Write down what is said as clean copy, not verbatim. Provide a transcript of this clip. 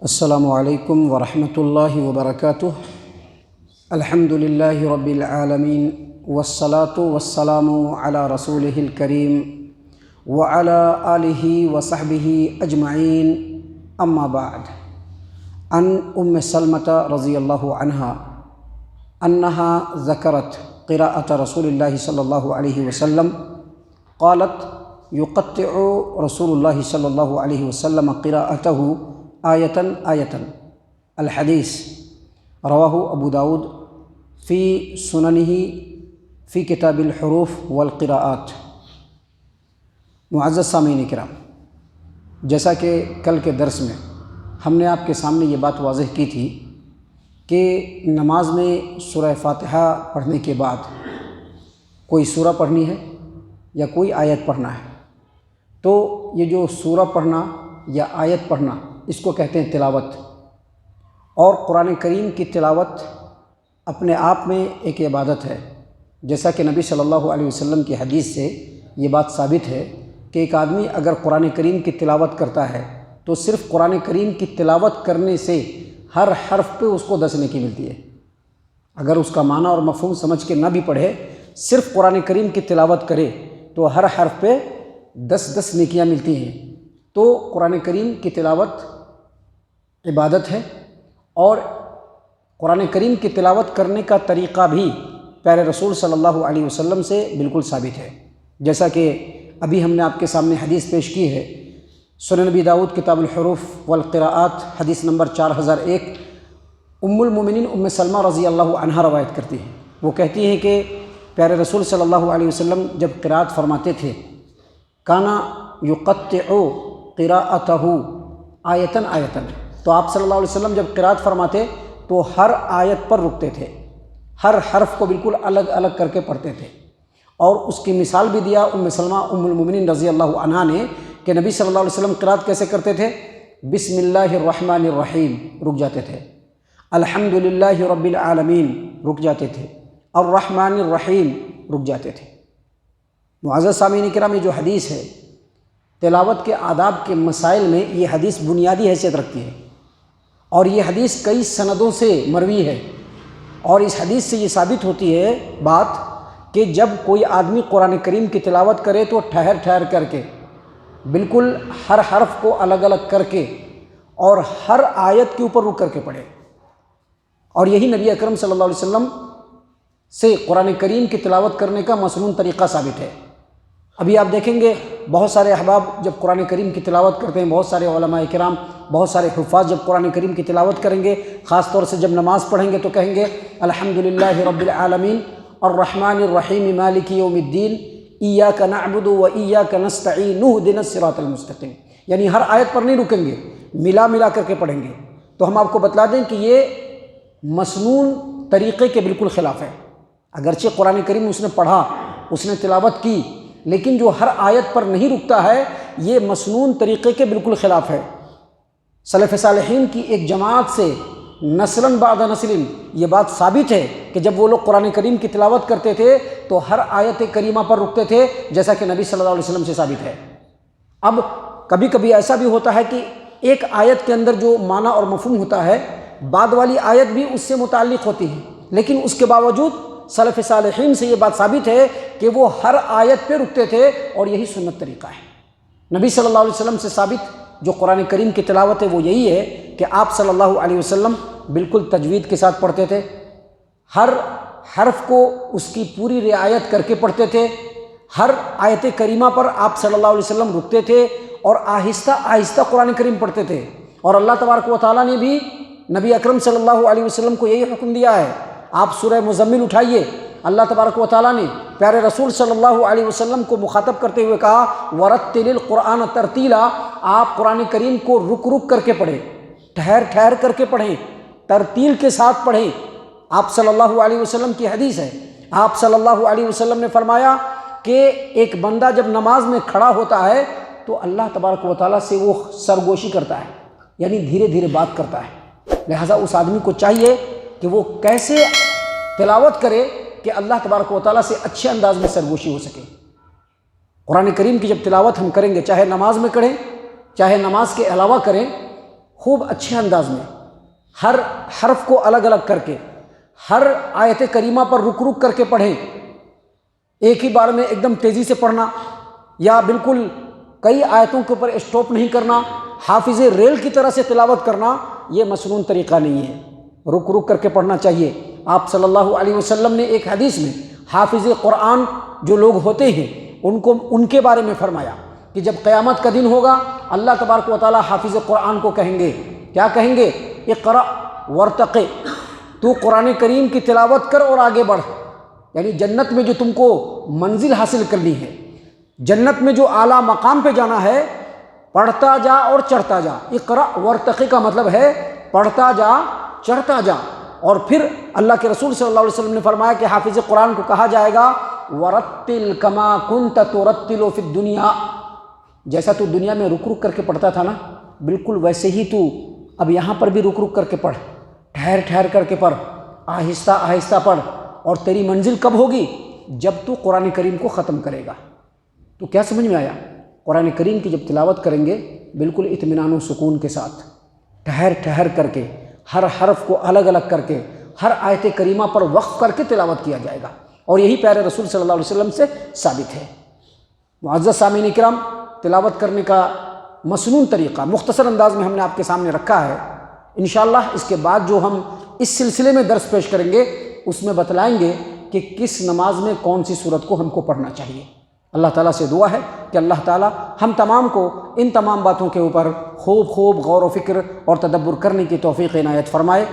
السلام علیکم ورحمۃ اللہ وبرکاتہ۔ الحمد للہ رب العالمین والصلاة والسلام علی رسولہ الکریم وعلی آلہ وصحبہ اجمعین، اما بعد۔ عن ام سلمۃ رضی اللہ عنہا انہا ذکرت قراءۃ رسول اللہ صلی اللہ علیہ وسلم قالت یقطع رسول اللہ صلی اللہ علیہ وسلم قراءتہ آیتاً آیتاً۔ الحدیث رواہ ابو داود فی سننہ فی کتاب الحروف والقراءات۔ معزز سامعین کرام، جیسا کہ کل کے درس میں ہم نے آپ کے سامنے یہ بات واضح کی تھی کہ نماز میں سورہ فاتحہ پڑھنے کے بعد کوئی سورہ پڑھنی ہے یا کوئی آیت پڑھنا ہے، تو یہ جو سورہ پڑھنا یا آیت پڑھنا اس کو کہتے ہیں تلاوت، اور قرآن کریم کی تلاوت اپنے آپ میں ایک عبادت ہے، جیسا کہ نبی صلی اللہ علیہ وسلم کی حدیث سے یہ بات ثابت ہے کہ ایک آدمی اگر قرآن کریم کی تلاوت کرتا ہے تو صرف قرآن کریم کی تلاوت کرنے سے ہر حرف پہ اس کو 10 نیکی ملتی ہے۔ اگر اس کا معنی اور مفہوم سمجھ کے نہ بھی پڑھے، صرف قرآن کریم کی تلاوت کرے تو ہر حرف پہ 10 نیکیاں ملتی ہیں۔ تو قرآن کریم کی تلاوت عبادت ہے، اور قرآن کریم کی تلاوت کرنے کا طریقہ بھی پیارے رسول صلی اللہ علیہ وسلم سے بالکل ثابت ہے، جیسا کہ ابھی ہم نے آپ کے سامنے حدیث پیش کی ہے۔ سنن ابی داؤد کتاب الحروف والقراءات حدیث نمبر 4001 ام المومنین ام سلمہ رضی اللہ عنہا روایت کرتی ہیں۔ وہ کہتی ہیں کہ پیارے رسول صلی اللہ علیہ وسلم جب قراءت فرماتے تھے کانا یقطع قراءتہ آیتاً آیتاً، تو آپ صلی اللہ علیہ وسلم جب قراءت فرماتے تو ہر آیت پر رکتے تھے، ہر حرف کو بالکل الگ الگ کر کے پڑھتے تھے، اور اس کی مثال بھی دیا ام سلمہ ام المومنین رضی اللہ عنہا نے کہ نبی صلی اللہ علیہ وسلم قراءت کیسے کرتے تھے؟ بسم اللہ الرحمن الرحیم رک جاتے تھے، الحمد للہ رب العالمین رک جاتے تھے، الرحمن الرحیم رک جاتے تھے۔ معزز سامعین کرام، یہ جو حدیث ہے تلاوت کے آداب کے مسائل میں یہ حدیث بنیادی حیثیت رکھتی ہے، اور یہ حدیث کئی سندوں سے مروی ہے، اور اس حدیث سے یہ ثابت ہوتی ہے بات کہ جب کوئی آدمی قرآن کریم کی تلاوت کرے تو ٹھہر کر کے بالکل ہر حرف کو الگ الگ کر کے اور ہر آیت کے اوپر رک کر کے پڑھے، اور یہی نبی اکرم صلی اللہ علیہ وسلم سے قرآن کریم کی تلاوت کرنے کا مسنون طریقہ ثابت ہے۔ ابھی آپ دیکھیں گے بہت سارے احباب جب قرآن کریم کی تلاوت کرتے ہیں، بہت سارے علماء کرام، بہت سارے حفاظ جب قرآن کریم کی تلاوت کریں گے، خاص طور سے جب نماز پڑھیں گے تو کہیں گے الحمد للہ رب العالمین الرحمن الرحیم مالک یوم الدین ایاک نعبد و ایاک نستعین اہدنا الصراط المستقیم، یعنی ہر آیت پر نہیں رکیں گے، ملا کر کے پڑھیں گے۔ تو ہم آپ کو بتلا دیں کہ یہ مسنون طریقے کے بالکل خلاف ہے۔ اگرچہ قرآن کریم اس نے پڑھا، اس نے تلاوت کی، لیکن جو ہر آیت پر نہیں رکتا ہے یہ مسنون طریقے کے بالکل خلاف ہے۔ سلف صالحین کی ایک جماعت سے نسلاً بعد نسل یہ بات ثابت ہے کہ جب وہ لوگ قرآن کریم کی تلاوت کرتے تھے تو ہر آیت کریمہ پر رکتے تھے، جیسا کہ نبی صلی اللہ علیہ وسلم سے ثابت ہے۔ اب کبھی کبھی ایسا بھی ہوتا ہے کہ ایک آیت کے اندر جو معنی اور مفہوم ہوتا ہے بعد والی آیت بھی اس سے متعلق ہوتی ہے، لیکن اس کے باوجود سلف صالحین سے یہ بات ثابت ہے کہ وہ ہر آیت پہ رکتے تھے، اور یہی سنت طریقہ ہے۔ نبی صلی اللہ علیہ وسلم سے ثابت جو قرآن کریم کی تلاوت ہے وہ یہی ہے کہ آپ صلی اللہ علیہ وسلم بالکل تجوید کے ساتھ پڑھتے تھے، ہر حرف کو اس کی پوری رعایت کر کے پڑھتے تھے، ہر آیت کریمہ پر آپ صلی اللہ علیہ وسلم رکتے تھے، اور آہستہ آہستہ قرآن کریم پڑھتے تھے، اور اللہ تبارک و تعالیٰ نے بھی نبی اکرم صلی اللہ علیہ وسلم کو یہی حکم دیا ہے۔ آپ سورہ مزمل اٹھائیے، اللہ تبارک و تعالیٰ نے پیارے رسول صلی اللہ علیہ وسلم کو مخاطب کرتے ہوئے کہا وَرَتِّلِ الْقُرْآنَ تَرْتِيلًا، آپ قرآن کریم کو رک کر کے پڑھیں، ٹھہر کر کے پڑھیں، ترتیل کے ساتھ پڑھیں۔ آپ صلی اللہ علیہ وسلم کی حدیث ہے، آپ صلی اللہ علیہ وسلم نے فرمایا کہ ایک بندہ جب نماز میں کھڑا ہوتا ہے تو اللہ تبارک و تعالیٰ سے وہ سرگوشی کرتا ہے، یعنی دھیرے دھیرے بات کرتا ہے۔ لہٰذا اس آدمی کو چاہیے کہ وہ کیسے تلاوت کرے کہ اللہ تبارک و تعالیٰ سے اچھے انداز میں سرگوشی ہو سکے۔ قرآن کریم کی جب تلاوت ہم کریں گے، چاہے نماز میں کریں چاہے نماز کے علاوہ کریں، خوب اچھے انداز میں ہر حرف کو الگ الگ کر کے ہر آیت کریمہ پر رک رک کر کے پڑھیں، ایک ہی بار میں ایک دم تیزی سے پڑھنا یا بالکل کئی آیتوں کے اوپر اسٹاپ نہیں کرنا، حافظ ریل کی طرح سے تلاوت کرنا، یہ مسنون طریقہ نہیں ہے، رک رک کر کے پڑھنا چاہیے۔ آپ صلی اللہ علیہ وسلم نے ایک حدیث میں حافظ قرآن جو لوگ ہوتے ہیں ان کے بارے میں فرمایا کہ جب قیامت کا دن ہوگا اللہ تبارک و تعالیٰ حافظ قرآن کو کہیں گے، کیا کہیں گے؟ اقرأ ورتقِ، تو قرآن کریم کی تلاوت کر اور آگے بڑھ، یعنی جنت میں جو تم کو منزل حاصل کرنی ہے، جنت میں جو اعلیٰ مقام پہ جانا ہے، پڑھتا جا اور چڑھتا جا۔ اقرأ ورتقِ کا مطلب ہے پڑھتا جا چڑھتا جا۔ اور پھر اللہ کے رسول صلی اللہ علیہ وسلم نے فرمایا کہ حافظ قرآن کو کہا جائے گا وَرَتِّلْ كَمَا كُنْتَ تُرَتِّلُ فِي الدُّنْيَا، جیسا تو دنیا میں رک رک کر کے پڑھتا تھا نا، بالکل ویسے ہی تو اب یہاں پر بھی رک رک کر کے پڑھ، ٹھہر ٹھہر کر کے پڑھ، آہستہ آہستہ پڑھ۔ اور تیری منزل کب ہوگی؟ جب تو قرآن کریم کو ختم کرے گا۔ تو کیا سمجھ میں آیا؟ قرآن کریم کی جب تلاوت کریں گے بالکل اطمینان و سکون کے ساتھ، ٹھہر ٹھہر کر کے، ہر حرف کو الگ الگ کر کے، ہر آیت کریمہ پر وقف کر کے تلاوت کیا جائے گا، اور یہی پیارے رسول صلی اللہ علیہ وسلم سے ثابت ہے۔ معزز سامعین کرام، تلاوت کرنے کا مسنون طریقہ مختصر انداز میں ہم نے آپ کے سامنے رکھا ہے۔ انشاءاللہ اس کے بعد جو ہم اس سلسلے میں درس پیش کریں گے اس میں بتلائیں گے کہ کس نماز میں کون سی سورت کو ہم کو پڑھنا چاہیے۔ اللہ تعالیٰ سے دعا ہے کہ اللہ تعالیٰ ہم تمام کو ان تمام باتوں کے اوپر خوب غور و فکر اور تدبر کرنے کی توفیق عنایت فرمائے۔